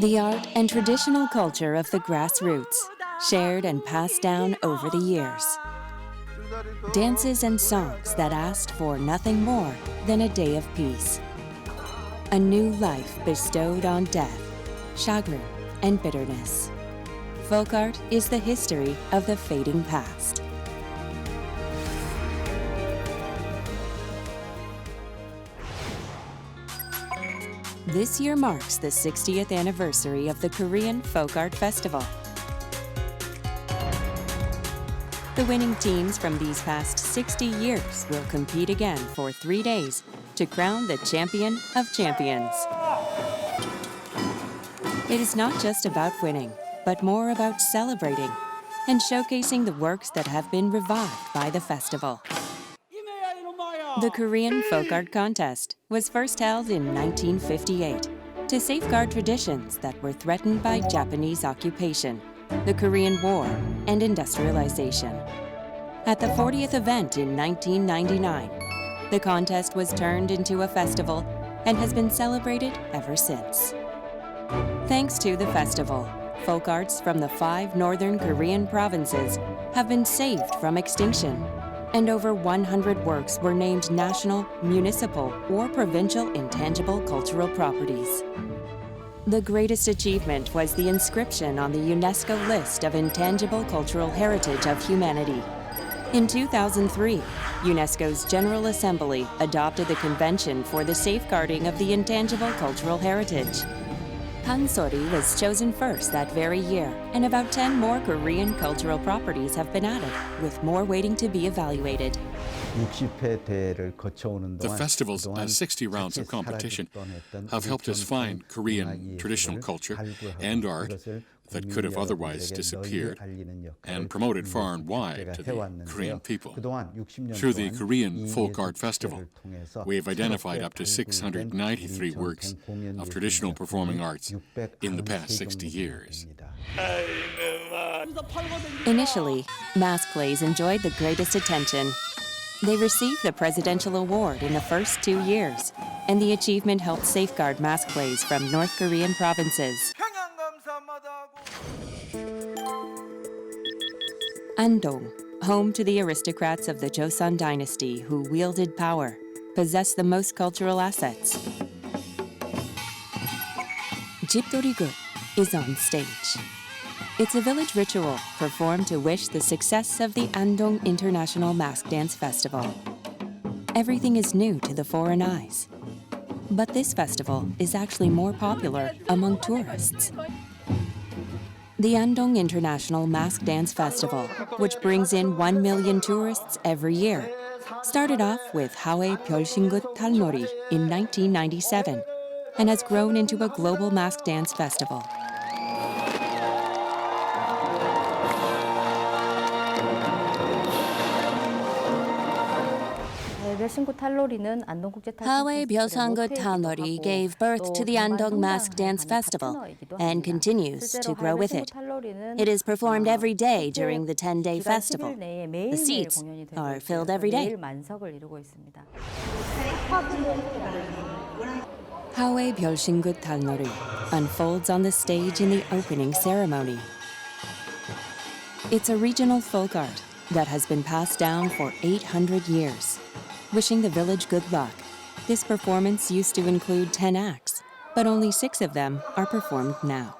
The art and traditional culture of the grassroots, shared and passed down over the years. Dances and songs that asked for nothing more than a day of peace. A new life bestowed on death, chagrin, and bitterness. Folk art is the history of the fading past. This year marks the 60th anniversary of the Korean Folk Art Festival. The winning teams from these past 60 years will compete again for 3 days to crown the champion of champions. It is not just about winning, but more about celebrating and showcasing the works that have been revived by the festival. The Korean Folk Art Contest was first held in 1958 to safeguard traditions that were threatened by Japanese occupation, the Korean War, and industrialization. At the 40th event in 1999, the contest was turned into a festival and has been celebrated ever since. Thanks to the festival, folk arts from the 5 northern Korean provinces have been saved from extinction, and over 100 works were named national, municipal, or provincial intangible cultural properties. The greatest achievement was the inscription on the UNESCO list of Intangible Cultural Heritage of Humanity. In 2003, UNESCO's General Assembly adopted the Convention for the Safeguarding of the Intangible Cultural Heritage. Talnori was chosen first that very year, and about 10 more Korean cultural properties have been added, with more waiting to be evaluated. The festival's 60 rounds of competition have helped us find Korean traditional culture and art that could have otherwise disappeared and promoted far and wide to the Korean people. Through the Korean Folk Art Festival, we have identified up to 693 works of traditional performing arts in the past 60 years. Initially, mask plays enjoyed the greatest attention. They received the Presidential Award in the first 2 years, and the achievement helped safeguard mask plays from North Korean provinces. Andong, home to the aristocrats of the Joseon dynasty who wielded power, possessed the most cultural assets. Jipdorigut is on stage. It's a village ritual performed to wish the success of the Andong International Mask Dance Festival. Everything is new to the foreign eyes. But this festival is actually more popular among tourists. The Andong International Mask Dance Festival, which brings in 1 million tourists every year, started off with Hahoe Byeolsingut Talnori in 1997 and has grown into a global mask dance festival. Hahoe Byeolsingut Talnori gave birth to the Andong Mask Dance Festival and continues to grow with it. It is performed every day during the 10-day festival. The seats are filled every day. Hahoe Byeolsingut Talnori unfolds on the stage in the opening ceremony. It's a regional folk art that has been passed down for 800 years. Wishing the village good luck, this performance used to include 10 acts, but only 6 of them are performed now.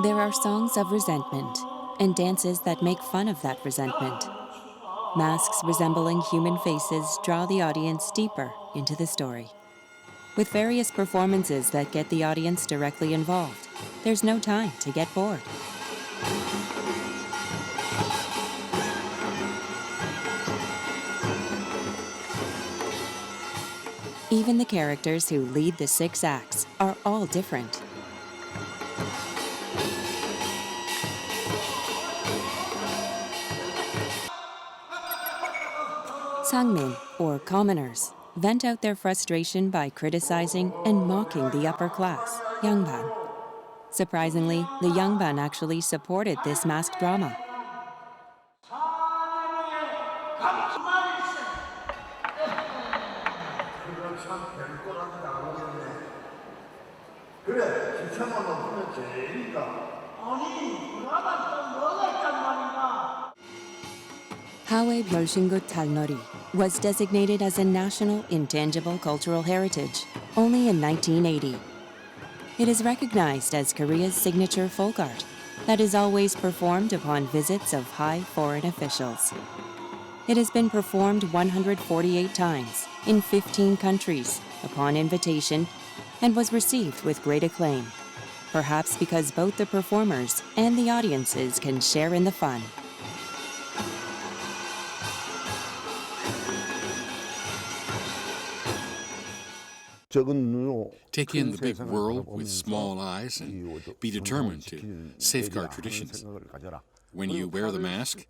There are songs of resentment and dances that make fun of that resentment. Masks resembling human faces draw the audience deeper into the story. With various performances that get the audience directly involved, there's no time to get bored. Even the characters who lead the 6 acts are all different. Sangmin, or commoners, vent out their frustration by criticizing and mocking the upper class, Yangban. Surprisingly, the Yangban actually supported this masked drama. Hahoe Byeolsingut Talnori was designated as a national intangible cultural heritage only in 1980. It is recognized as Korea's signature folk art that is always performed upon visits of high foreign officials. It has been performed 148 times in 15 countries upon invitation and was received with great acclaim, perhaps because both the performers and the audiences can share in the fun. Take in the big world with small eyes and be determined to safeguard traditions. When you wear the mask,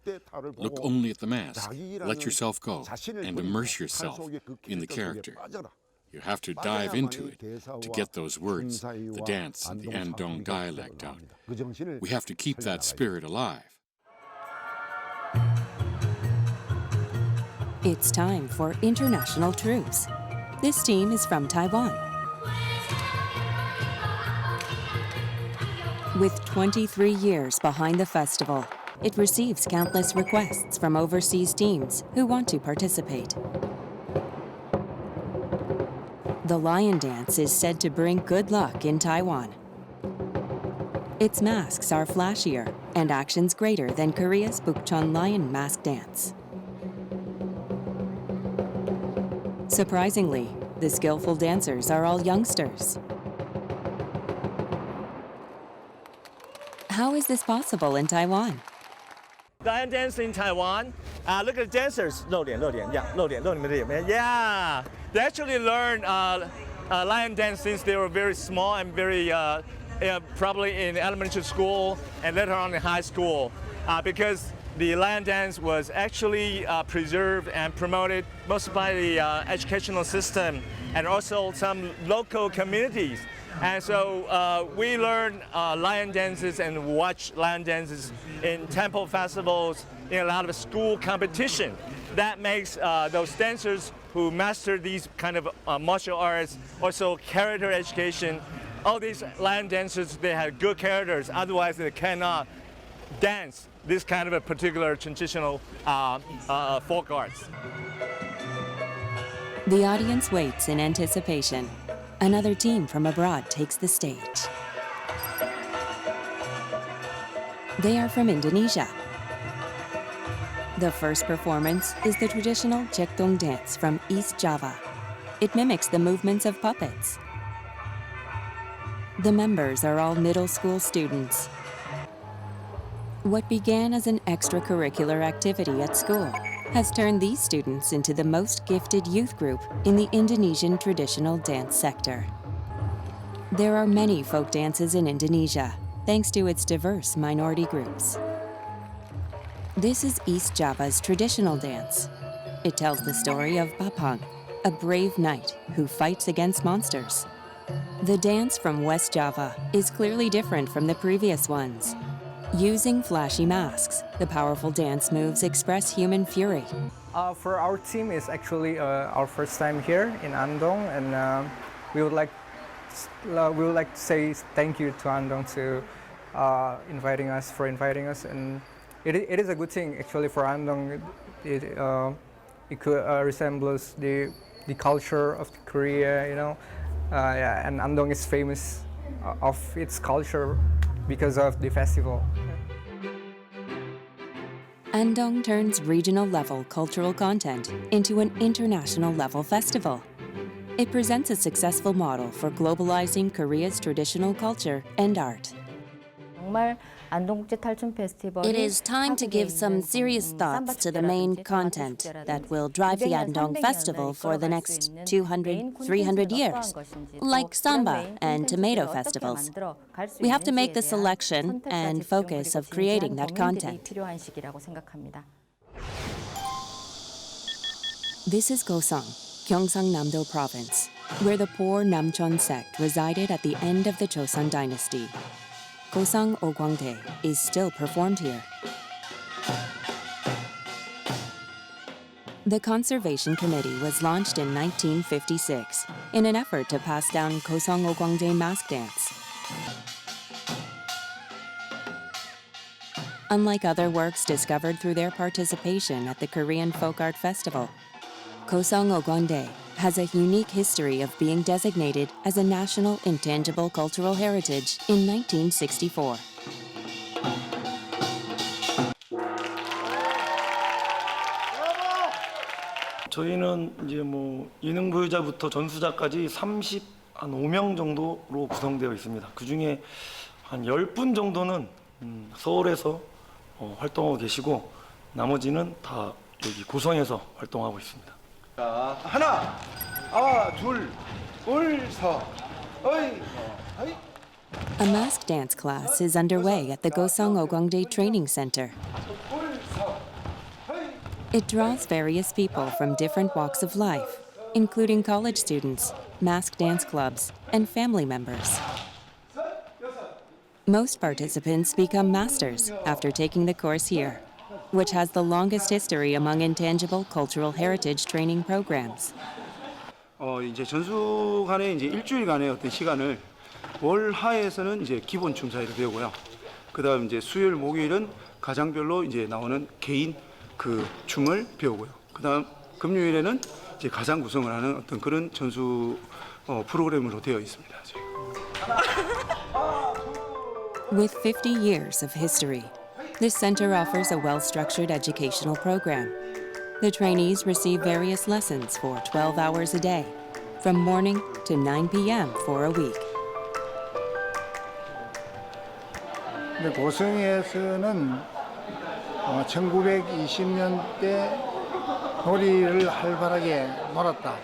look only at the mask, let yourself go, and immerse yourself in the character. You have to dive into it to get those words, the dance, and the Andong dialect out. We have to keep that spirit alive. It's time for international troops. This team is from Taiwan. With 23 years behind the festival, it receives countless requests from overseas teams who want to participate. The lion dance is said to bring good luck in Taiwan. Its masks are flashier and actions greater than Korea's Bukchon lion mask dance. Surprisingly, the skillful dancers are all youngsters. How is this possible in Taiwan? Lion dance in Taiwan. Look at the dancers. 露脸, yeah, 露你们的脸. Yeah, they actually learned lion dance since they were very small and very probably in elementary school and later on in high school, because the lion dance was actually preserved and promoted mostly by the educational system and also some local communities. And so we learn lion dances and watch lion dances in temple festivals, in a lot of school competition. That makes those dancers who master these kind of martial arts, also character education. All these lion dancers, they have good characters, otherwise they cannot dance this kind of a particular traditional folk arts. The audience waits in anticipation. Another team from abroad takes the stage. They are from Indonesia. The first performance is the traditional Cekdong dance from East Java. It mimics the movements of puppets. The members are all middle school students. What began as an extracurricular activity at school has turned these students into the most gifted youth group in the Indonesian traditional dance sector. There are many folk dances in Indonesia, thanks to its diverse minority groups. This is East Java's traditional dance. It tells the story of Bapang, a brave knight who fights against monsters. The dance from West Java is clearly different from the previous ones. Using flashy masks, the powerful dance moves express human fury. For our team, it's actually our first time here in Andong, and we would like to say thank you to Andong to inviting us. And it is a good thing actually for Andong. It could resembles the culture of Korea, you know. Yeah, and Andong is famous of its culture because of the festival. Andong turns regional level cultural content into an international level festival. It presents a successful model for globalizing Korea's traditional culture and art. It is time to give some serious thoughts to the main content that will drive the Andong Festival for the next 200, 300 years, like samba and tomato festivals. We have to make the selection and focus of creating that content. This is Gosong, Gyeongsang-namdo Province, where the poor Namcheon sect resided at the end of the Joseon dynasty. Gosong Ogwangdae is still performed here. The Conservation Committee was launched in 1956 in an effort to pass down Gosong Ogwangdae mask dance. Unlike other works discovered through their participation at the Korean Folk Art Festival, Gosong Ogwangdae has a unique history of being designated as a National Intangible Cultural Heritage in 1964. 저희는 이제 뭐 예능 보유자부터 전수자까지 5명 정도로 구성되어 있습니다. 그 중에 한 10분 정도는 서울에서 활동하고 계시고 나머지는 다 여기 고성에서 활동하고 있습니다. 자, 하나, 둘, 서, 어이. A mask dance class is underway at the Gosong Ogwangdae Training Center. It draws various people from different walks of life, including college students, mask dance clubs, and family members. Most participants become masters after taking the course here, which has the longest history among intangible cultural heritage training programs. 이제 전수간에 이제 일주일간의 어떤 시간을 월 하에서는 이제 기본 춤 사이를 배우고요. 그다음 이제 수요일 목요일은 가장별로 이제 나오는 개인 그 춤을 배우고요. 그다음 금요일에는 이제 가장 구성을 하는 어떤 그런 전수 프로그램으로 되어 있습니다. With 50 years of history, this center offers a well-structured educational program. The trainees receive various lessons for 12 hours a day, from morning to 9 p.m. for a week. 고성에서는 1920년대 놀이를 활발하게 놀았다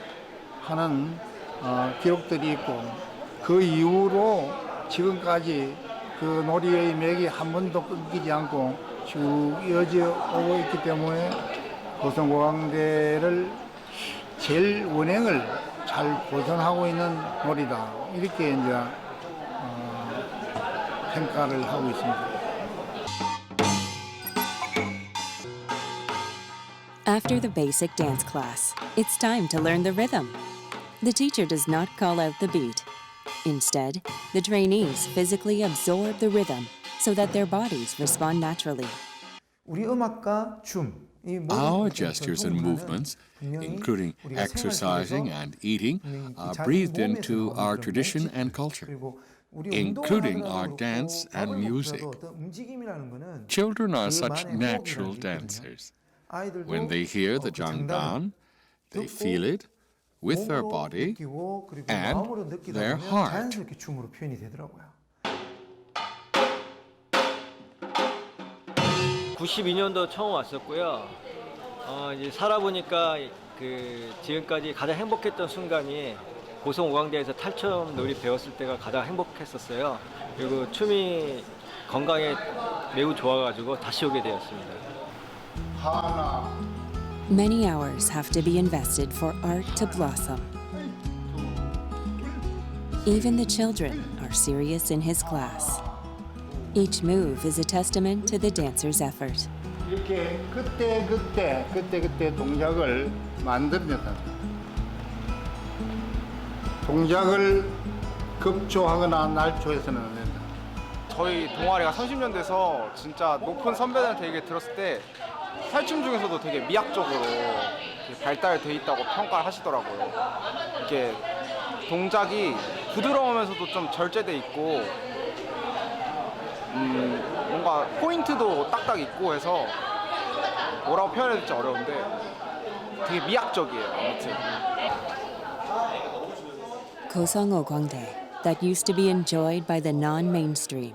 하는 기록들이 있고 그 이후로 지금까지 그 놀이의 맥이 한 번도 끊기지 않고 쭉 이어져 오고 있기 때문에 고성고강대를 제일 원행을 잘 보존하고 있는 놀이다 이렇게 이제 평가를 하고 있습니다. After the basic dance class, it's time to learn the rhythm. The teacher does not call out the beat. Instead, the trainees physically absorb the rhythm so that their bodies respond naturally. Our gestures and movements, including exercising and eating, are breathed into our tradition and culture, including our dance and music. Children are such natural dancers. When they hear the jangdan, they feel it with their body and their heart. 92년도 처음 왔었고요. 이제 살아보니까 그 지금까지 가장 행복했던 순간이 고성 오광대에서 탈춤 놀이 배웠을 때가 가장 행복했었어요. 그리고 춤이 건강에 매우 좋아가지고 다시 오게 되었습니다. Many hours have to be invested for art to blossom. Even the children are serious in his class. Each move is a testament to the dancer's effort. 이렇게 그때 동작을 만들어낸다. 동작을 급조하거나 날조해서는 안 된다. 저희 동아리가 30년 돼서 진짜 높은 선배들한테 얘기 들었을 때 탈춤 중에서도 되게 미학적으로 발달돼 있다고 평가를 하시더라고요. 이렇게 동작이 부드러우면서도 좀 절제돼 있고 뭔가 포인트도 딱딱 있고 해서 뭐라고 표현해야 될지 어려운데 되게 미학적이에요. 아무튼. Gosong Ogwangdae that used to be enjoyed by the non-mainstream.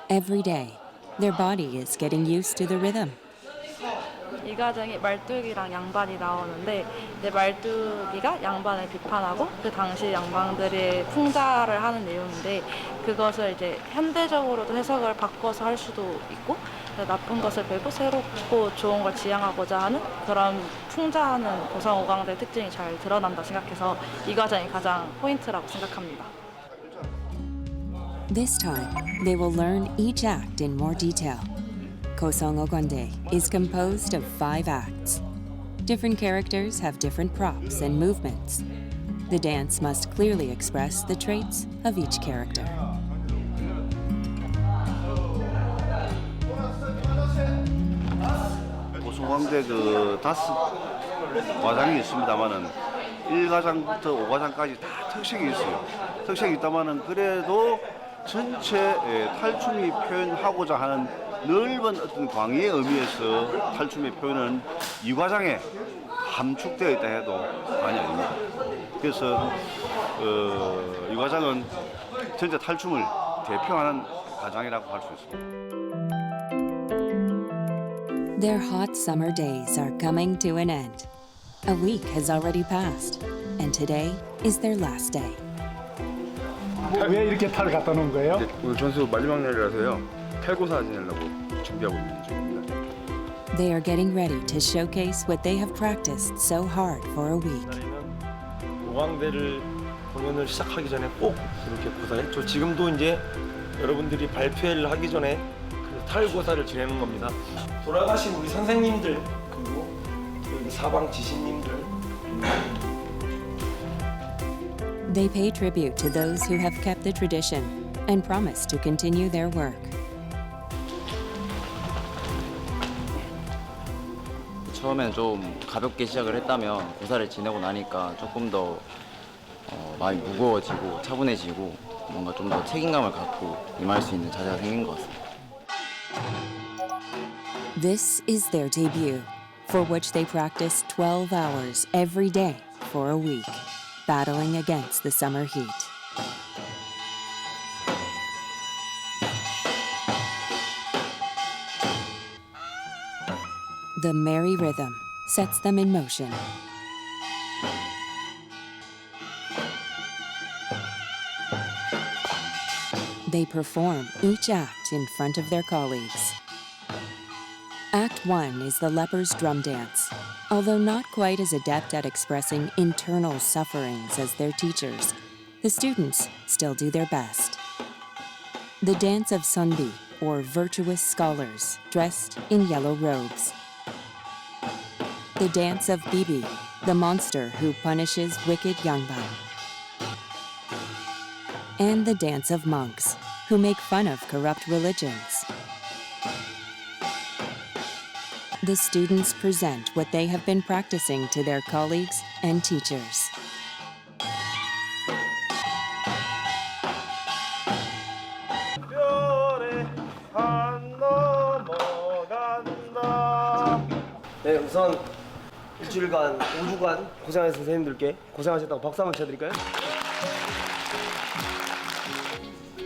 Every day, their body is getting used to the rhythm. 이 과정이 말뚝이랑 양반이 나오는데 이제 말뚝이가 양반을 비판하고 그 당시 양반들이 풍자를 하는 내용인데 그것을 이제 현대적으로도 해석을 바꿔서 할 수도 있고 나쁜 것을 배고 새롭고 좋은 걸 지향하고자 하는 그런 풍자하는 고성오광대의 특징이 잘 드러난다 생각해서 이 과정이 가장 포인트라고 생각합니다. This time, they will learn each act in more detail. Kosong Ogwande is composed of 5 acts. Different characters have different props and movements. The dance must clearly express the traits of each character. 고성광대 그 5 과장이 있습니다만은 1과장부터 5과장까지 다 특색이 있어요. 특색이 있다마는 그래도 전체 탈춤이 표현하고자 하는 넓은 어떤 광의의 의미에서 탈춤의 표현은 2과장에 함축되어 있다 해도 과언이 아닙니다. 그래서 2과장은 전체 탈춤을 대표하는 과장이라고 할 수 있습니다. Their hot summer days are coming to an end. A week has already passed, and today is their last day. 왜 이렇게 탈 갖다 놓은 거예요? 오늘 전수 마지막 날이라서요. 탈고사 지내려고 준비하고 있는 중입니다. They are getting ready to showcase what they have practiced so hard for a week. 오광대를 공연을 시작하기 전에 꼭 이렇게 고사했죠. 지금도 이제 여러분들이 발표회를 하기 전에 그 탈고사를 지내는 겁니다. 돌아가신 우리 선생님들 그리고 여기 사방 지신님들 They pay tribute to those who have kept the tradition and promise to continue their work. 처음엔 좀 가볍게 시작을 했다면 고사를 지내고 나니까 조금 더 마음이 무거워지고 차분해지고 뭔가 좀 더 책임감을 갖고 임할 수 있는 자세가 생긴 것 같습니다. This is their debut, for which they practice 12 hours every day for a week, battling against the summer heat. The merry rhythm sets them in motion. They perform each act in front of their colleagues. Act 1 is the leper's drum dance. Although not quite as adept at expressing internal sufferings as their teachers, the students still do their best. The dance of Sunbi, or virtuous scholars, dressed in yellow robes. The dance of Bibi, the monster who punishes wicked Yangban. And the dance of monks, who make fun of corrupt religions. The students present what they have been practicing to their colleagues and teachers. 네, 우선 일주일간, 5주간 고생하신 선생님들께 고생하셨다고 박수 한번 쳐드릴까요?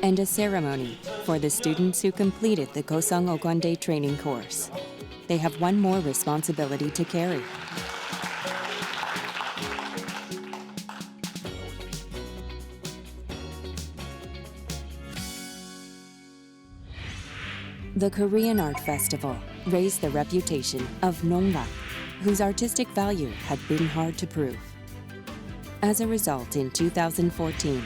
And a ceremony for the students who completed the Kosong Ogwande training course. They have one more responsibility to carry. The Korean Art Festival raised the reputation of Nonggak, whose artistic value had been hard to prove. As a result, in 2014,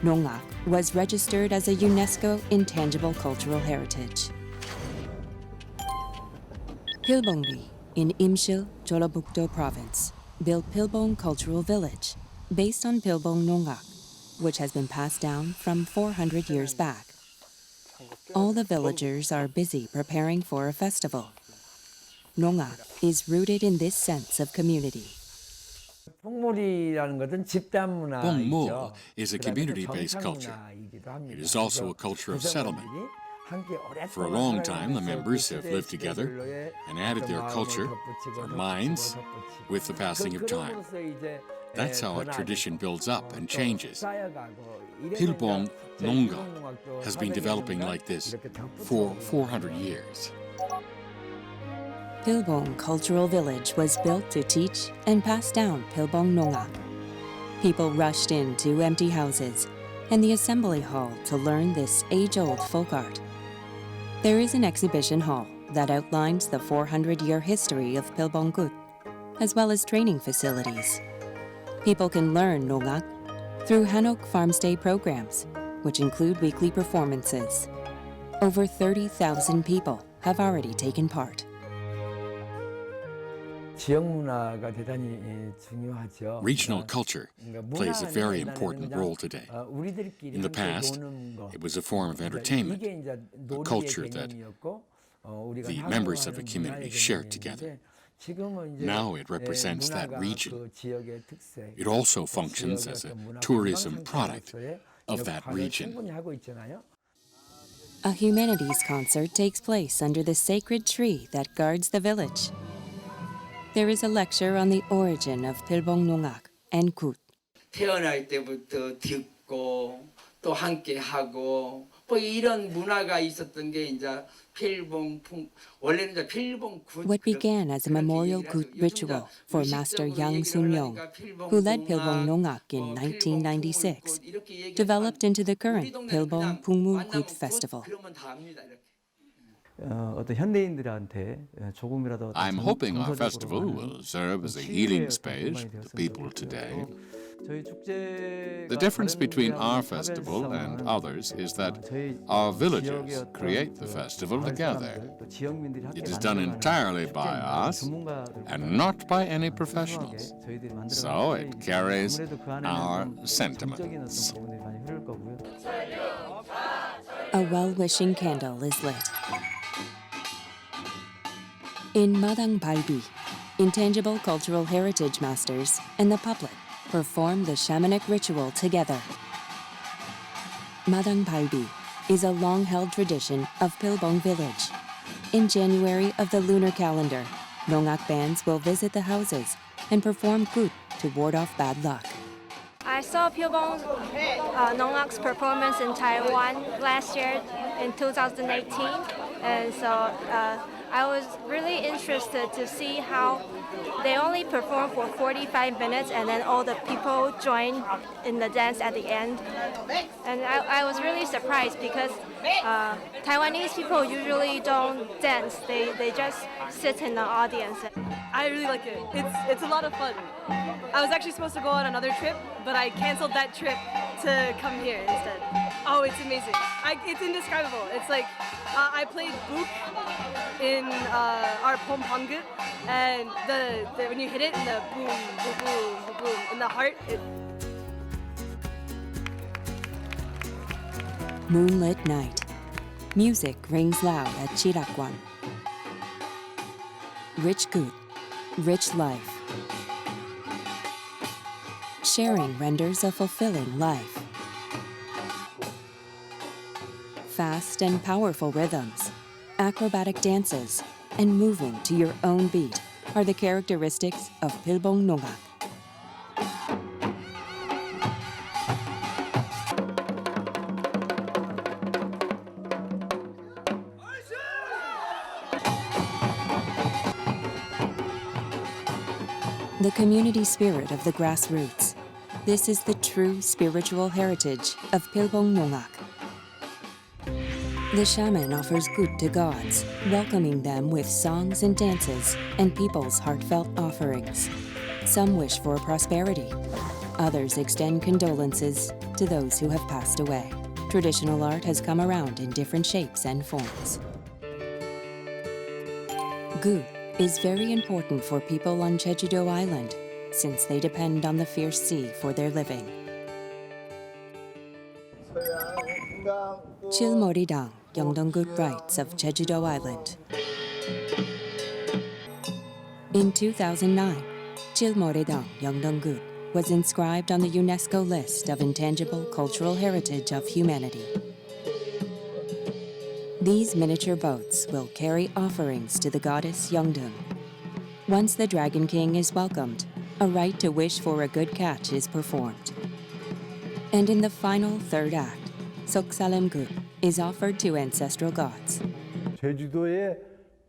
Nonggak was registered as a UNESCO Intangible Cultural Heritage. Pilbongri in Imshil, Jeollabuk-do Province built Pilbong Cultural Village based on Pilbong Nonggak, which has been passed down from 400 years back. All the villagers are busy preparing for a festival. Nonggak is rooted in this sense of community. Bongmo is a community-based culture. It is also a culture of settlement. For a long time, the members have lived together and added their culture, their minds, with the passing of time. That's how a tradition builds up and changes. Pilbong Nonggak has been developing like this for 400 years. Pilbong Cultural Village was built to teach and pass down Pilbong Nongak. People rushed into empty houses and the assembly hall to learn this age-old folk art. There is an exhibition hall that outlines the 400-year history of Pilbong Gut, as well as training facilities. People can learn Nongak through Hanok Farmstay programs, which include weekly performances. Over 30,000 people have already taken part. Regional culture plays a very important role today. In the past, it was a form of entertainment, a culture that the members of a community shared together. Now it represents that region. It also functions as a tourism product of that region. A humanities concert takes place under the sacred tree that guards the village. There is a lecture on the origin of Pilbong Nongak and Gut. 태어날 때부터 듣고 또 함께 하고 뭐 이런 문화가 있었던 게 이제 원래는 이제 필봉 굿. What began as a memorial Gut ritual for Master Yang Sun-yong, who led Pilbong Nongak in 1996, developed into the current Pilbong Pungmu Gut Festival. I'm hoping our festival will serve as a healing space to people today. The difference between our festival and others is that our villagers create the festival together. It is done entirely by us and not by any professionals. So it carries our sentiments. A well-wishing candle is lit. In Madang Balbi, Intangible Cultural Heritage Masters and the public perform the shamanic ritual together. Madang Balbi is a long-held tradition of Pilbong village. In January of the lunar calendar, Nongak bands will visit the houses and perform gut to ward off bad luck. I saw Pilbong Nongak's performance in Taiwan last year in 2018, and so I was really interested to see how they only perform for 45 minutes and then all the people join in the dance at the end. And I was really surprised because Taiwanese people usually don't dance, they just sit in the audience. I really like it. It's a lot of fun. I was actually supposed to go on another trip, but I canceled that trip to come here instead. Oh, it's amazing. It's indescribable. It's like I played book in our Pompangut, and the when you hit it, and the boom, boom, boom, boom, boom, in the heart. Moonlit night. Music rings loud at Chirakwan. Rich gut, rich life. Sharing renders a fulfilling life. Fast and powerful rhythms, acrobatic dances, and moving to your own beat are the characteristics of Pilbong Nongak. The community spirit of the grassroots. This is the true spiritual heritage of Pilbong Nongak. The shaman offers gut to gods, welcoming them with songs and dances and people's heartfelt offerings. Some wish for prosperity. Others extend condolences to those who have passed away. Traditional art has come around in different shapes and forms. Gut is very important for people on Jeju-do Island, since they depend on the fierce sea for their living. Chilmoridang, Yeongdong-gut rights of Jeju-do Island. In 2009, Chilmoridang, Yeongdong-gut was inscribed on the UNESCO list of Intangible Cultural Heritage of Humanity. These miniature boats will carry offerings to the goddess Yeongdong. Once the Dragon King is welcomed, a rite to wish for a good catch is performed. And in the final third act, Soksalem Gut is offered to ancestral gods. 제주도의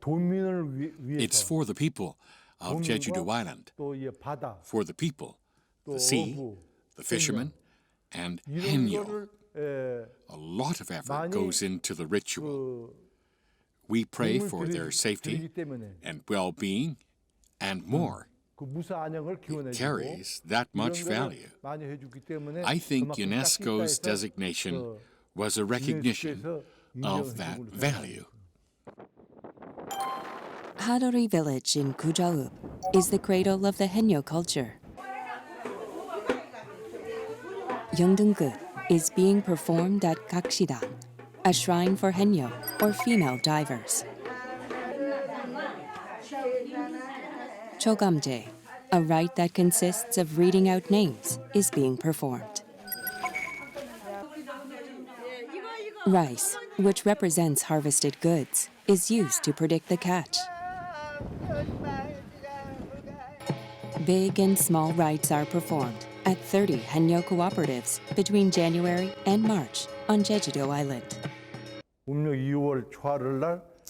It's for the people of Jeju-do Island, for the people, the sea, the fishermen, and Haenyeo. A lot of effort goes into the ritual. We pray for their safety and well-being and more. It carries that much value. I think UNESCO's designation was a recognition of that value. Hadori village in Kujaub is the cradle of the Haenyeo culture. Yeongdeung-gu is being performed at Gaksidang, a shrine for Haenyeo or female divers. Chogamje, a rite that consists of reading out names, is being performed. Rice, which represents harvested goods, is used to predict the catch. Big and small rites are performed at 30 Haenyeo cooperatives between January and March on Jeju-do Island.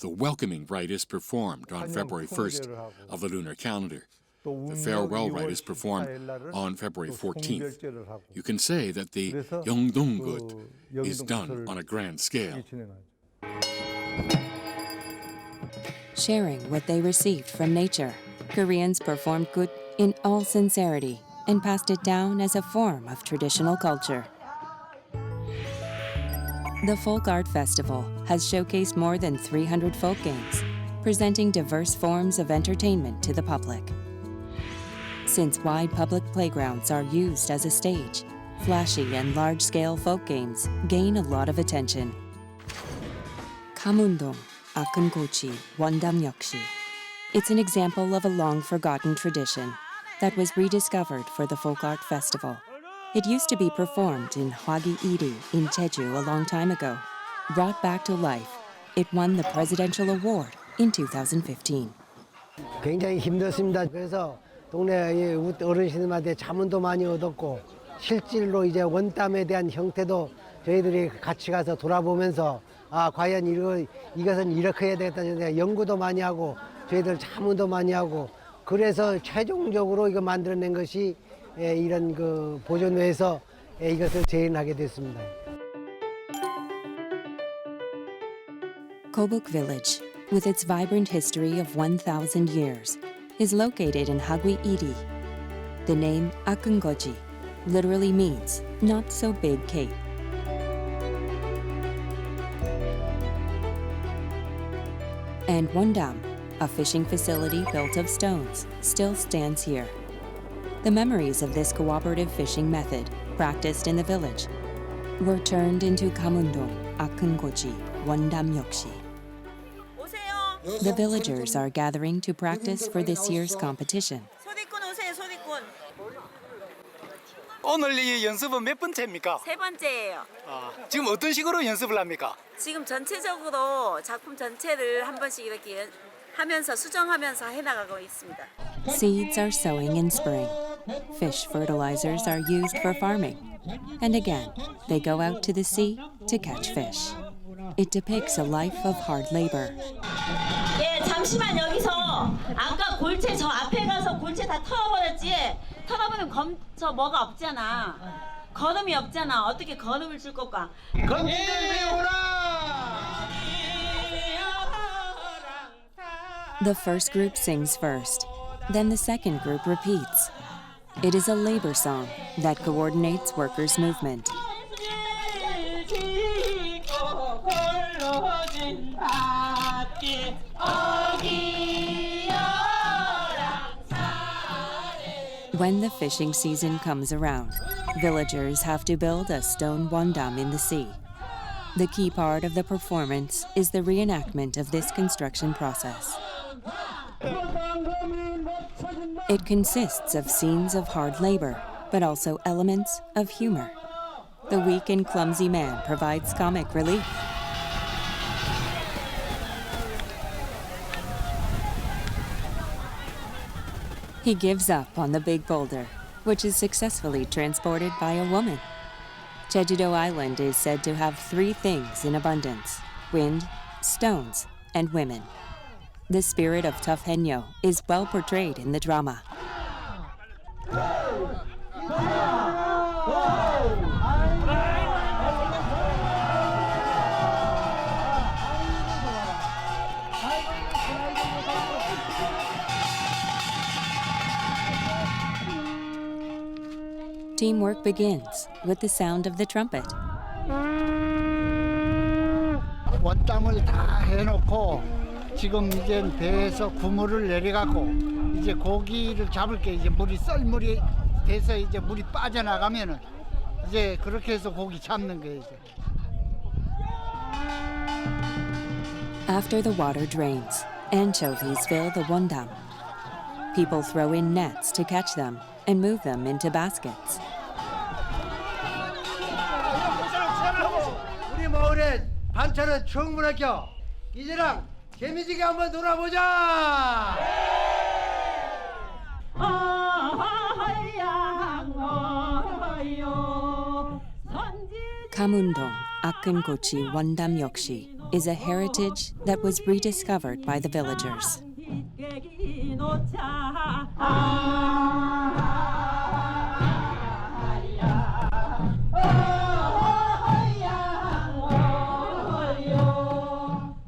The welcoming rite is performed on February 1st of the lunar calendar. The farewell rite is performed on February 14th. You can say that the Yeongdeung-gu is done on a grand scale. Sharing what they received from nature, Koreans performed gut in all sincerity and passed it down as a form of traditional culture. The Folk Art Festival has showcased more than 300 folk games, presenting diverse forms of entertainment to the public. Since wide public playgrounds are used as a stage, flashy and large-scale folk games gain a lot of attention. Kamundong, Akungochi, Wondam-yokshi. It's an example of a long-forgotten tradition that was rediscovered for the Folk Art Festival. It used to be performed in Hwagi-iri in Jeju a long time ago. Brought back to life, it won the Presidential Award in 2015. 굉장히 힘들었습니다. 그래서 동네 어르신들한테 자문도 많이 얻었고 실질로 이제 원담에 대한 형태도 저희들이 같이 가서 돌아보면서 아 과연 이것은 이렇게 해야 되겠다 연구도 많이 하고 저희들 자문도 많이 하고 그래서 최종적으로 이거 만들어낸 것이 이런 그 보존회에서 이것을 재현하게 됐습니다. Kobuk Village, with its vibrant history of 1,000 years, is located in Hwagi-iri. The name Akungoji literally means not so big cape. And Wondam, a fishing facility built of stones, still stands here. The memories of this cooperative fishing method, practiced in the village, were turned into Kamundong, Akungoji, Wondam-yokshi. The villagers are gathering to practice for this year's competition. 오늘 이 연습은 몇 번째입니까? 세 번째예요. 지금 어떤 식으로 연습을 합니까? 지금 전체적으로 작품 전체를 한 번씩 이렇게 하면서 수정하면서 해나가고 있습니다. Seeds are sowing in spring. Fish fertilizers are used for farming. And again, they go out to the sea to catch fish. It depicts a life of hard labor. 예, 잠시만 여기서 아까 골체 저 앞에 가서 골체 다 털어버렸지? 털어버리면 저 뭐가 없잖아. 거름이 없잖아. 어떻게 거름을 줄 것까? The first group sings first. Then the second group repeats. It is a labor song that coordinates workers' movement. When the fishing season comes around, villagers have to build a stone wondam in the sea. The key part of the performance is the reenactment of this construction process. It consists of scenes of hard labor, but also elements of humor. The weak and clumsy man provides comic relief. He gives up on the big boulder, which is successfully transported by a woman. Jeju-do Island is said to have three things in abundance: wind, stones, and women. The spirit of Tufhenyo is well portrayed in the drama. Teamwork begins with the sound of the trumpet. 원땀을 다 해놓고 지금 이제 배에서 구물을 내려가고 이제 고기를 잡을 게 이제 물이 썰물이 돼서 이제 물이 빠져나가면은 이제 그렇게 해서 고기 잡는 거예요 이제. After the water drains, anchovies fill the wondam. People throw in nets to catch them and move them into baskets. 우리 마을에 반찬은 충분하죠. 이제랑 재미지게 한번 놀아보자. Kamundong Akenkochi Wondam Yokshi is a heritage that was rediscovered by the villagers.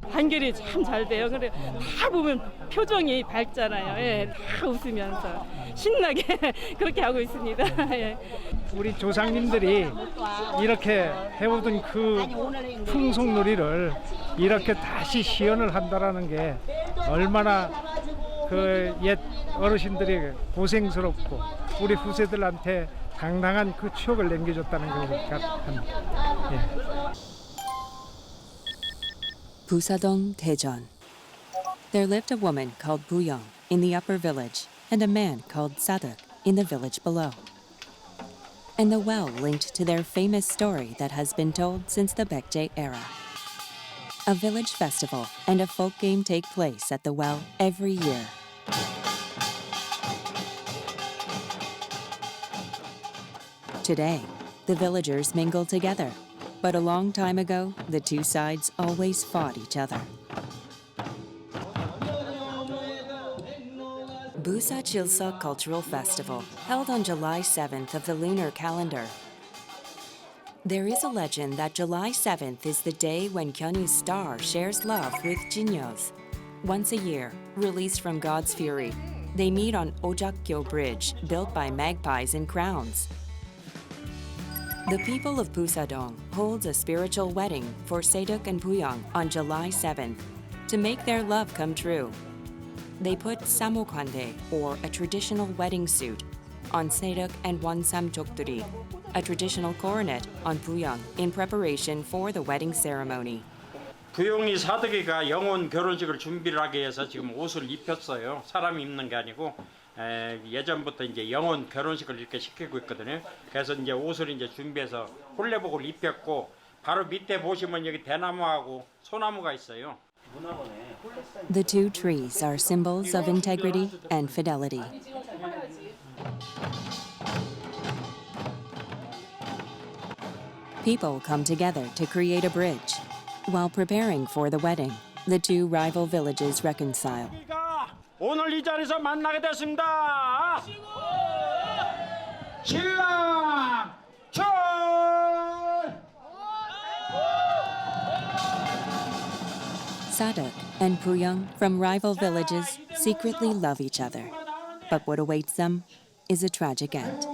한결이 참 잘 돼요. 그래 다 보면 표정이 밝잖아요. 예, 다 웃으면서 신나게 그렇게 하고 있습니다. 예. 우리 조상님들이 이렇게 해오던 그 풍속놀이를 이렇게 다시 시연을 한다라는 게 얼마나 그 옛 어르신들이 고생스럽고 우리 후세들한테 당당한 그 추억을 남겨줬다는 것 같습니다. 예. Pusadong Daejeon. There lived a woman called Buyong in the upper village and a man called Saduk in the village below. And the well linked to their famous story that has been told since the Baekje era. A village festival and a folk game take place at the well every year. Today, the villagers mingle together. But a long time ago, the two sides always fought each other. Busa Chilsa Cultural Festival, held on July 7th of the lunar calendar. There is a legend that July 7th is the day when Kyunyu's star shares love with Jinyos. Once a year, released from God's fury, they meet on Ojakgyo Bridge, built by magpies in crowns. The people of Pusadong holds a spiritual wedding for Seduk and Puyong on July 7th to make their love come true. They put samokwande, or a traditional wedding suit, on Seduk and Wansam Chokturi, a traditional coronet on Puyong in preparation for the wedding ceremony. 부용이 사덕이가 영혼 결혼식을 준비를 하기 위해서 지금 옷을 입혔어요. 사람이 입는 게 아니고. 예전부터 이제 영혼 결혼식을 이렇게 시키고 있거든요. 그래서 이제 옷을 이제 준비해서 홀레복을 입혔고 바로 밑에 보시면 여기 대나무하고 소나무가 있어요. The two trees are symbols of integrity and fidelity. People come together to create a bridge. While preparing for the wedding, the two rival villages reconcile. 오늘 이 자리에서 만나게 됐습니다. 신랑 출! Saduk and Puyong from rival villages secretly love each other. But what awaits them is a tragic end.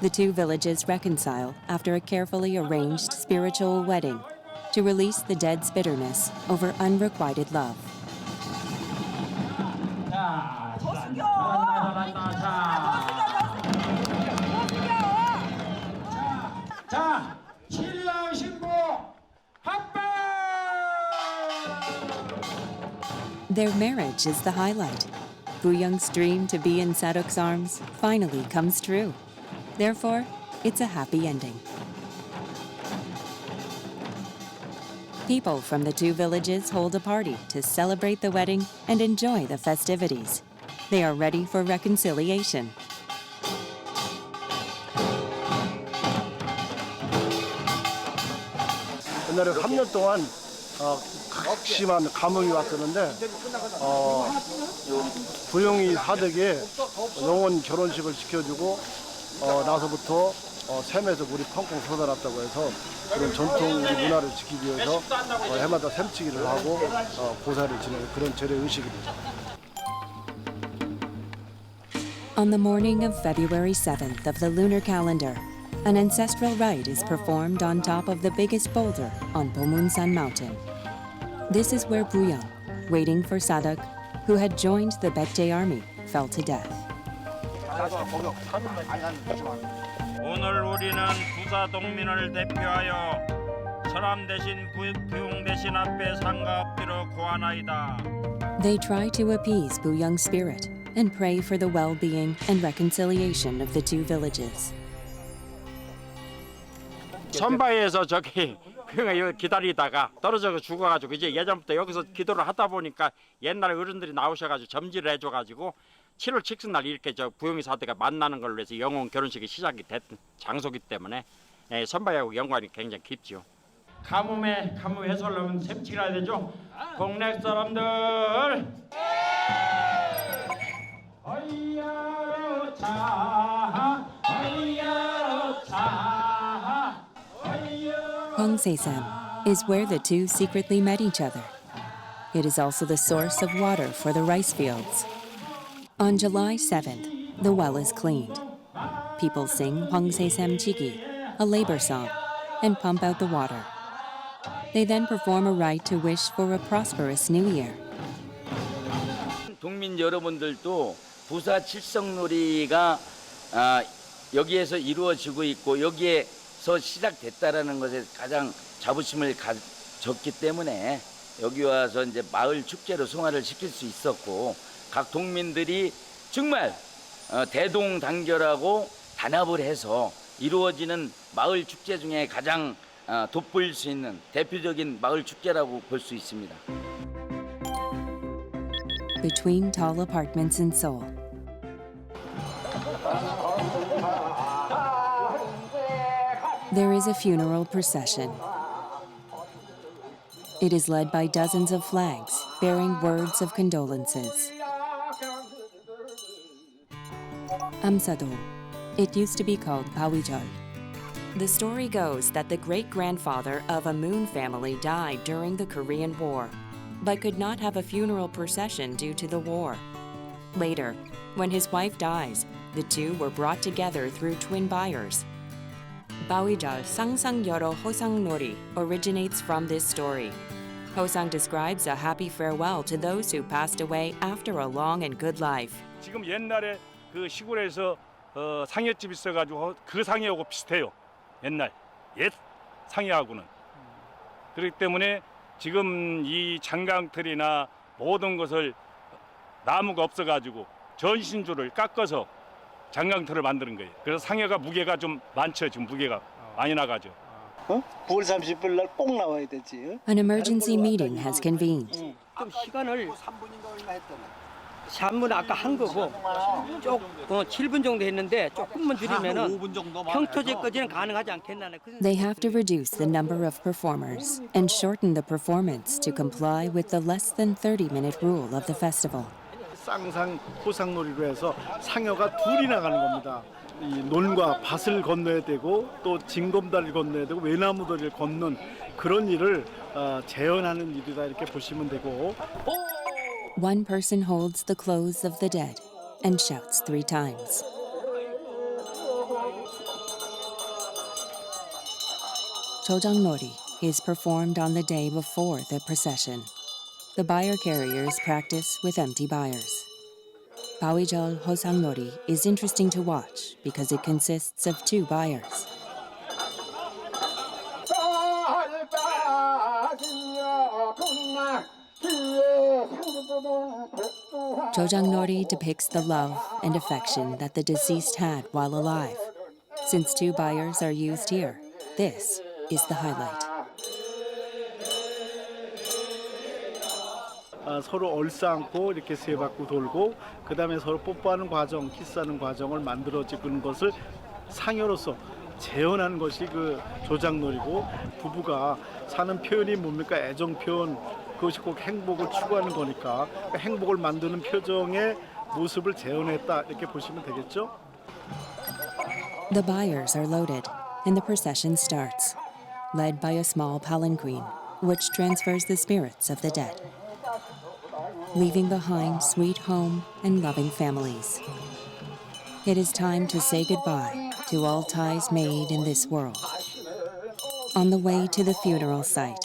The two villages reconcile after a carefully arranged spiritual wedding to release the dead's bitterness over unrequited love. Their marriage is the highlight. Buyong's dream to be in Sadok's arms finally comes true. Therefore, it's a happy ending. People from the two villages hold a party to celebrate the wedding and enjoy the festivities. They are ready for reconciliation. 옛날에 3년 동안 극심한 감흥이 왔었는데 부영이 사덕에 영혼 결혼식을 지켜주고 나서부터 샘에서 물이 펑펑 쏟아났다고 해서 그런 전통 문화를 지키기 위해서 해마다 샘치기를 하고 고사를 지내는 그런 절의 의식입니다. On the morning of February 7th of the lunar calendar, an ancestral rite is performed on top of the biggest boulder on Bomunsan Mountain. This is where Buyang, waiting for Sadak, who had joined the Baekje army, fell to death. 오늘 우리는 부사 동민을 대표하여 사람 대신 부용 대신 앞에 상가 엎드려 구하나이다. They try to appease Buyang's spirit and pray for the well-being and reconciliation of the two villages. 선바에서 저기 그냥 기다리다가 떨어져 죽어가지고 이제 예전부터 여기서 기도를 하다 보니까 옛날 어른들이 나오셔가지고 점지를 해줘가지고 7월 7일 이렇게 저 부용이 사대가 만나는 걸로 해서 영혼 결혼식이 시작이 됐던 장소기 때문에 선바하고 연관이 굉장히 깊죠. 가뭄 해소하려면 샘치기를 해야 되죠. 동네 사람들. Hwangsaesam is where the two secretly met each other. It is also the source of water for the rice fields. On July 7th, the well is cleaned. People sing Hwangsaesam Chigi, a labor song, and pump out the water. They then perform a rite to wish for a prosperous new year. 동민 여러분들도 부사 칠성놀이가 여기에서 이루어지고 있고 여기에서 시작됐다라는 것에 가장 자부심을 가졌기 때문에 여기 와서 이제 마을 축제로 승화를 시킬 수 있었고 각 동민들이 정말 대동단결하고 단합을 해서 이루어지는 마을 축제 중에 가장 돋보일 수 있는 대표적인 마을 축제라고 볼 수 있습니다. Between tall apartments in Seoul. There is a funeral procession. It is led by dozens of flags bearing words of condolences. Amsado. It used to be called Byeolsingut. The story goes that the great-grandfather of a Moon family died during the Korean War, but could not have a funeral procession due to the war. Later, when his wife dies, the two were brought together through twin buyers. Byeolsingut Sangsang-yeoro Hosang-nori originates from this story. Hosang describes a happy farewell to those who passed away after a long and good life. 지금 옛날에 그 시골에서 상여집 있어가지고 그 상여하고 비슷해요. 옛날 옛 상여하고는. 그렇기 때문에 지금 이 장강틀이나 모든 것을 나무가 없어가지고 전신줄을 깎아서 장강틀을 만드는 거예요. 그래서 상여가 무게가 좀 많죠. 지금 무게가 많이 나가죠. 9월 30일 날 꼭 나와야 되지. An emergency meeting has convened. 좀 시간을 3분 아까 한 거고 7분 정도 했는데 조금만 줄이면은 평토제까지는 가능하지 않겠나. They have to reduce the number of performers and shorten the performance to comply with the less than 30-minute rule of the festival. 쌍상 호상놀이로 해서 상여가 둘이 나가는 겁니다. 이 논과 밭을 건너야 되고 또 징검다리를 건너야 되고 외나무다리를 건넌 그런 일을 재현하는 일이다 이렇게 보시면 되고. One person holds the clothes of the dead and shouts 3 times. Chojangnori is performed on the day before the procession. The buyer carriers practice with empty buyers. Byeolsingut Hosangnori is interesting to watch because it consists of 2 buyers. Chojangnori depicts the love and affection that the deceased had while alive. Since 2 buyers are used here, this is the highlight. 서로 얼싸안고 이렇게 3바퀴 돌고 그 다음에 서로 뽀뽀하는 과정, 키스하는 과정을 만들어지는 것을 상여로서 재현하는 것이 그 조장놀이고 부부가 사는 표현이 뭡니까? 애정 표현. 그것이 꼭 행복을 추구하는 거니까 행복을 만드는 표정의 모습을 재현했다 이렇게 보시면 되겠죠? The biers are loaded, and the procession starts, led by a small palanquin, which transfers the spirits of the dead, leaving behind sweet home and loving families. It is time to say goodbye to all ties made in this world. On the way to the funeral site,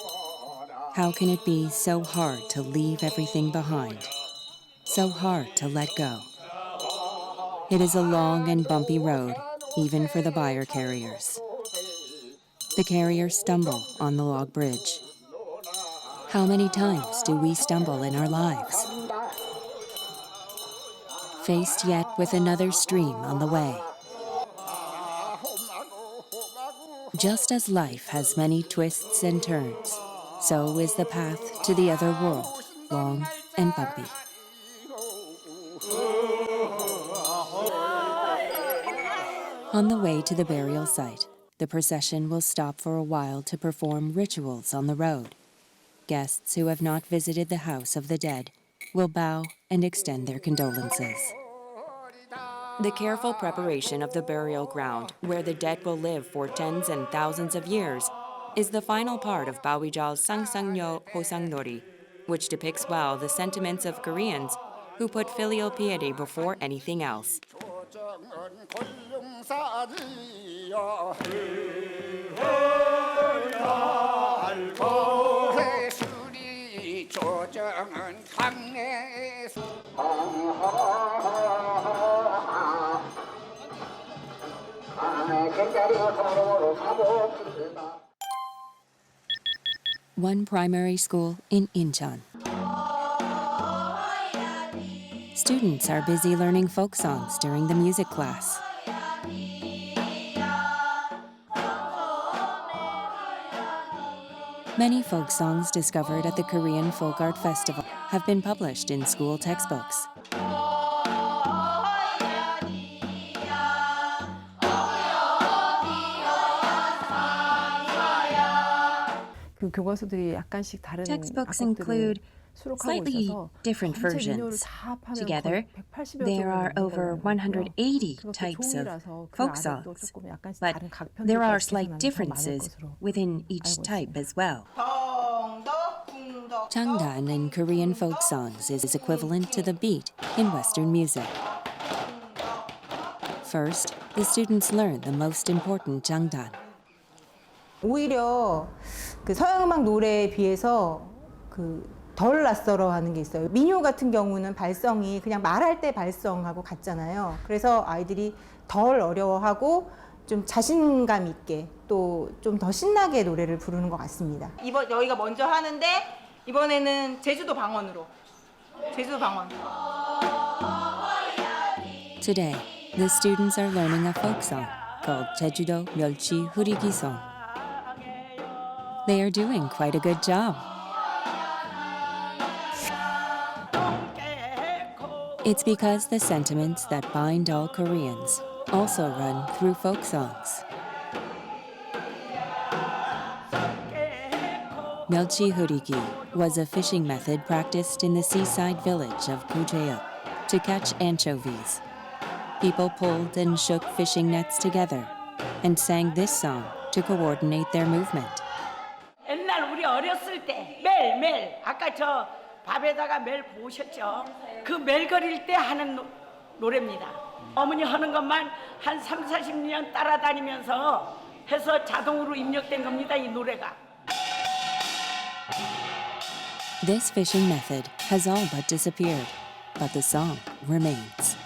how can it be so hard to leave everything behind? So hard to let go? It is a long and bumpy road, even for the bier carriers. The carriers stumble on the log bridge. How many times do we stumble in our lives? Faced yet with another stream on the way. Just as life has many twists and turns, so is the path to the other world, long and bumpy. On the way to the burial site, the procession will stop for a while to perform rituals on the road. Guests who have not visited the house of the dead will bow and extend their condolences. The careful preparation of the burial ground, where the dead will live for tens and thousands of years, is the final part of Byeolsingut Talnori, which depicts well the sentiments of Koreans who put filial piety before anything else. One primary school in Incheon. Students are busy learning folk songs during the music class. Many folk songs discovered at the Korean Folk Art Festival have been published in school textbooks. 그 교과서들이 약간씩 다른 Textbooks 악곡들을 include 수록하고 slightly 있어서 different 전체 민요를 versions. 다 합하면 Together, 거의 180여 there 종이 are 넘는 over 걸로 알고 있고요. 180 그것도 types of 종이라서 그 folk 안에도 songs, 조금 약간씩 but 다른 각 there 편들이 are 있어서 slight 더 많을 differences 것으로 within each 알고 type 있습니다. as well. Changdan in Korean folk songs is equivalent to the beat in Western music. First, the students learn the most important Changdan. 오히려 그 서양 음악 노래에 비해서 그 덜 낯설어하는 게 있어요. 민요 같은 경우는 발성이 그냥 말할 때 발성하고 같잖아요. 그래서 아이들이 덜 어려워하고 좀 자신감 있게 또 좀 더 신나게 노래를 부르는 것 같습니다. 이번 여기가 먼저 하는데 이번에는 제주도 방언으로. 제주도 방언. Today, the students are learning a folk song called 제주도 멸치 흐리기 song. They are doing quite a good job. It's because the sentiments that bind all Koreans also run through folk songs. 멸치 흐리기 was a fishing method practiced in the seaside village of 구제역 to catch anchovies. People pulled and shook fishing nets together and sang this song to coordinate their movement. 옛날 우리 어렸을 때 매일 아까 저 밥에다가 매일 보셨죠? 그 매일 거릴 때 하는 노래입니다. 어머니 하는 것만 한 3, 40년 따라다니면서 해서 자동으로 입력된 겁니다. 이 노래가. This fishing method has all but disappeared, but the song remains.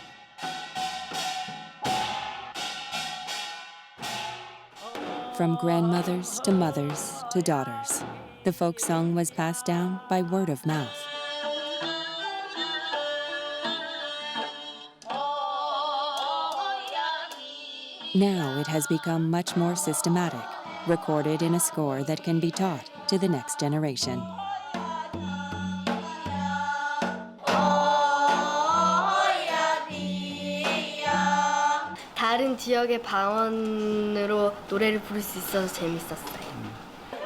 From grandmothers to mothers to daughters, the folk song was passed down by word of mouth. Now it has become much more systematic, recorded in a score that can be taught to the next generation. 다른 지역의 방언으로 노래를 부를 수 있어서 재밌었어요.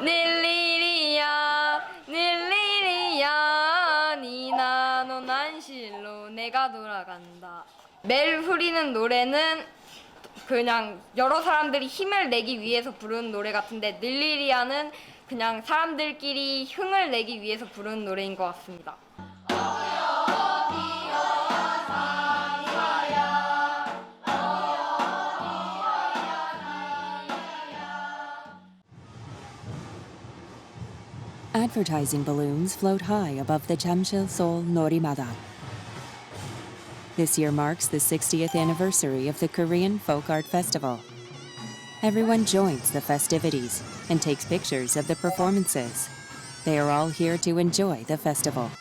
닐리리야 닐리리야 니나노 난실로 내가 돌아간다. 매일 부르는 노래는 그냥 여러 사람들이 힘을 내기 위해서 부르는 노래 같은데 닐리리아는 그냥 사람들끼리 흥을 내기 위해서 부르는 노래인 것 같습니다. Advertising balloons float high above the Jamshil Seol Norimadang. This year marks the 60th anniversary of the Korean Folk Art Festival. Everyone joins the festivities and takes pictures of the performances. They are all here to enjoy the festival.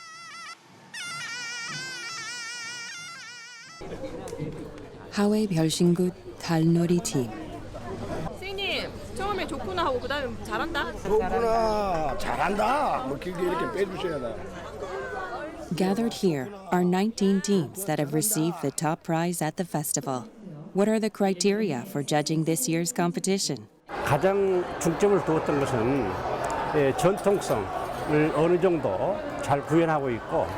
Hahoe Byeolsingut Talnori team. 선생님, 처음에 좋구나 하고 그다음에 잘한다. 좋구나, 잘한다. 뭐 길게 이렇게 빼주셔야 돼. Gathered here are 19 teams that have received the top prize at the festival. What are the criteria for judging this year's competition? 가장 중점을 두었던 것은 전통성을 어느 정도 잘 구현하고 있고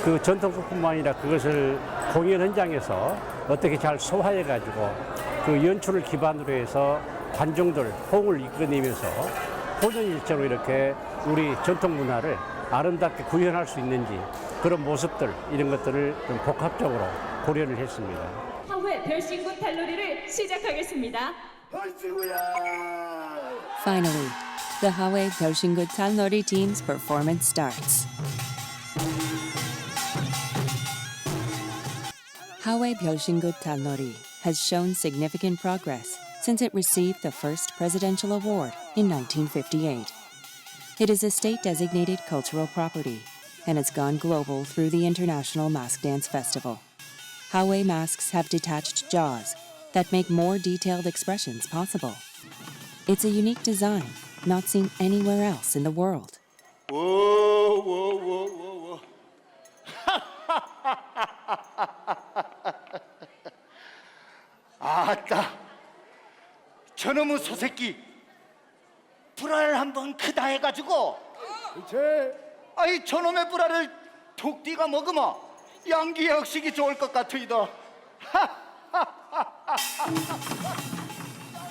그 전통성뿐만 아니라 그것을 공연 현장에서 어떻게 잘 소화해가지고 그 연출을 기반으로 해서 관중들 호응을 이끌어내면서 혼연일체로 이렇게 우리 전통 문화를 아름답게 구현할 수 있는지 그런 모습들 이런 것들을 좀 복합적으로 고려를 했습니다. 하호에 별신굿 달놀이를 시작하겠습니다. Finally, the Hahoe Byeolsingut Talnori team's performance starts. Hahoe Byeolsingut Talnori has shown significant progress since it received the first presidential award in 1958. It is a state-designated cultural property and has gone global through the International Mask Dance Festival. Hahoe masks have detached jaws that make more detailed expressions possible. It's a unique design not seen anywhere else in the world. Whoa, whoa, whoa, whoa, whoa. 아따, 저놈의 소새끼 불알 한번 크다 해가지고 아이 저놈의 불알을 독띠가 먹으면 양기 역식이 좋을 것 같으이다.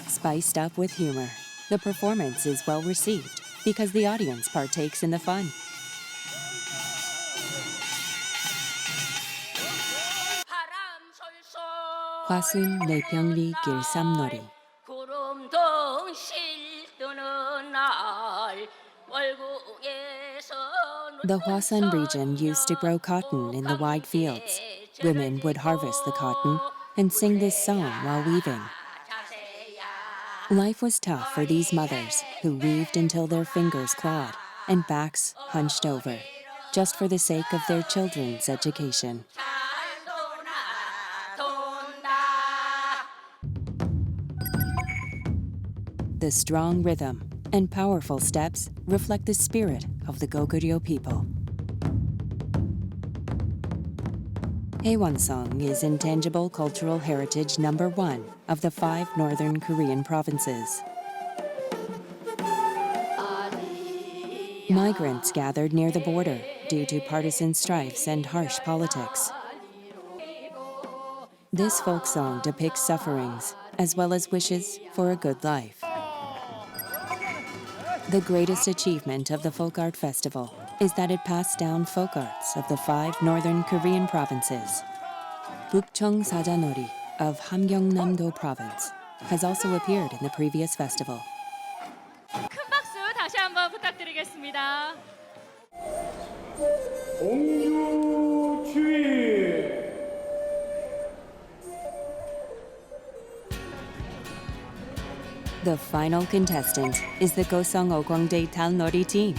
Spiced up with humor, the performance is well received because the audience partakes in the fun. 화순 내평리 길삼놀이. The Hwasun region used to grow cotton in the wide fields. Women would harvest the cotton and sing this song while weaving. Life was tough for these mothers who weaved until their fingers clawed and backs hunched over, just for the sake of their children's education. The strong rhythm and powerful steps reflect the spirit of the Goguryeo people. Haewonsong is Intangible Cultural Heritage #1 of the 5 northern Korean provinces. Migrants gathered near the border due to partisan strifes and harsh politics. This folk song depicts sufferings as well as wishes for a good life. The greatest achievement of the Folk Art Festival is that it passed down folk arts of the 5 northern Korean provinces. Bukcheong Sajanori of Hamgyeongnam-do Province has also appeared in the previous festival. 큰 박수 다시 한번 부탁드리겠습니다. 공주 주의. The final contestant is the Gosong Ogwangdae Talnori team.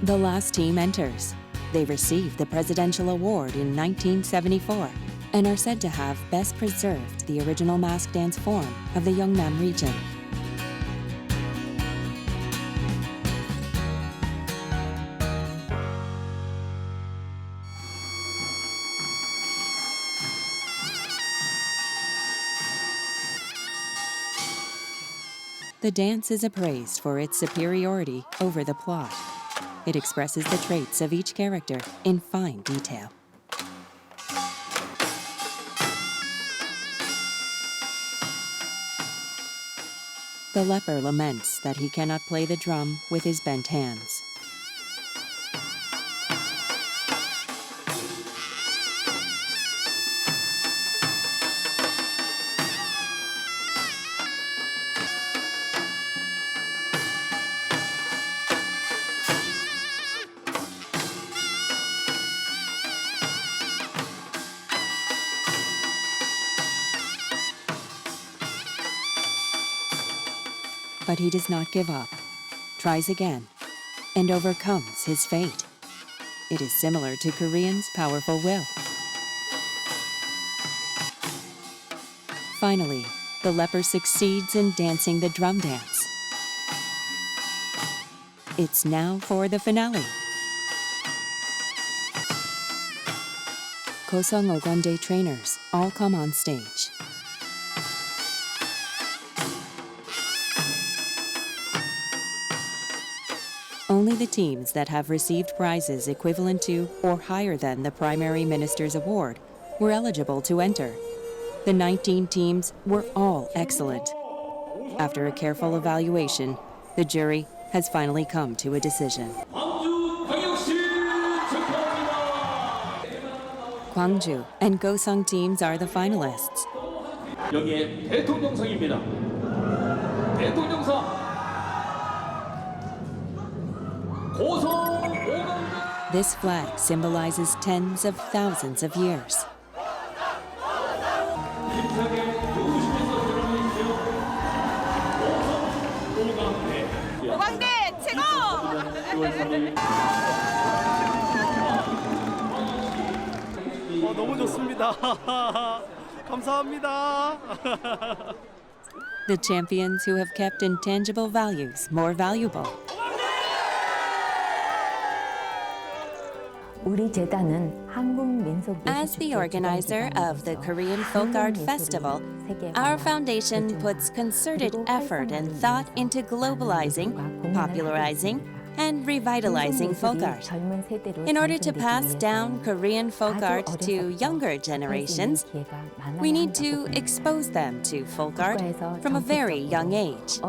The last team enters. They received the Presidential Award in 1974 and are said to have best preserved the original mask dance form of the Yeongnam region. The dance is appraised for its superiority over the plot. It expresses the traits of each character in fine detail. The leper laments that he cannot play the drum with his bent hands. But he does not give up, tries again, and overcomes his fate. It is similar to Korean's powerful will. Finally, the leper succeeds in dancing the drum dance. It's now for the finale. Kosong Ogwande trainers all come on stage. Only the teams that have received prizes equivalent to or higher than the Primary Minister's Award were eligible to enter. The 19 teams were all excellent. After a careful evaluation, the jury has finally come to a decision. Gwangju and Gosong teams are the finalists. 여기에 대통령상입니다. 대통령상. This flag symbolizes tens of thousands of years. 오광대 최고! 너무 좋습니다. 감사합니다. The champions who have kept intangible values more valuable. As the organizer of the Korean Folk Art Festival, our foundation puts concerted effort and thought into globalizing, popularizing, and revitalizing folk art. In order to pass down Korean folk art to younger generations, we need to expose them to folk art from a very young age.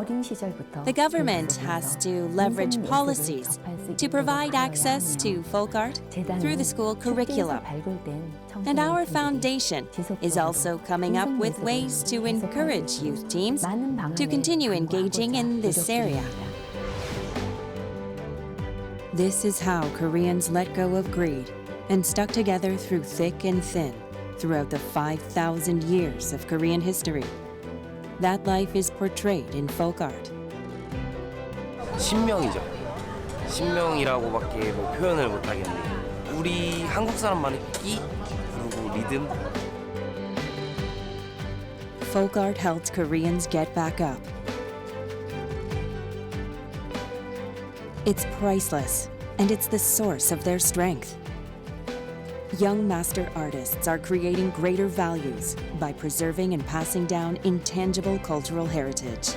The government has to leverage policies to provide access to folk art through the school curriculum. And our foundation is also coming up with ways to encourage youth teams to continue engaging in this area. This is how Koreans let go of greed and stuck together through thick and thin throughout the 5,000 years of Korean history. That life is portrayed in folk art. 신명이죠. 신명이라고밖에 뭐 표현을 못 하겠네요. 우리 한국 사람만의 끼 그리고 리듬. Folk art helped Koreans get back up. It's priceless, and it's the source of their strength. Young master artists are creating greater values by preserving and passing down intangible cultural heritage.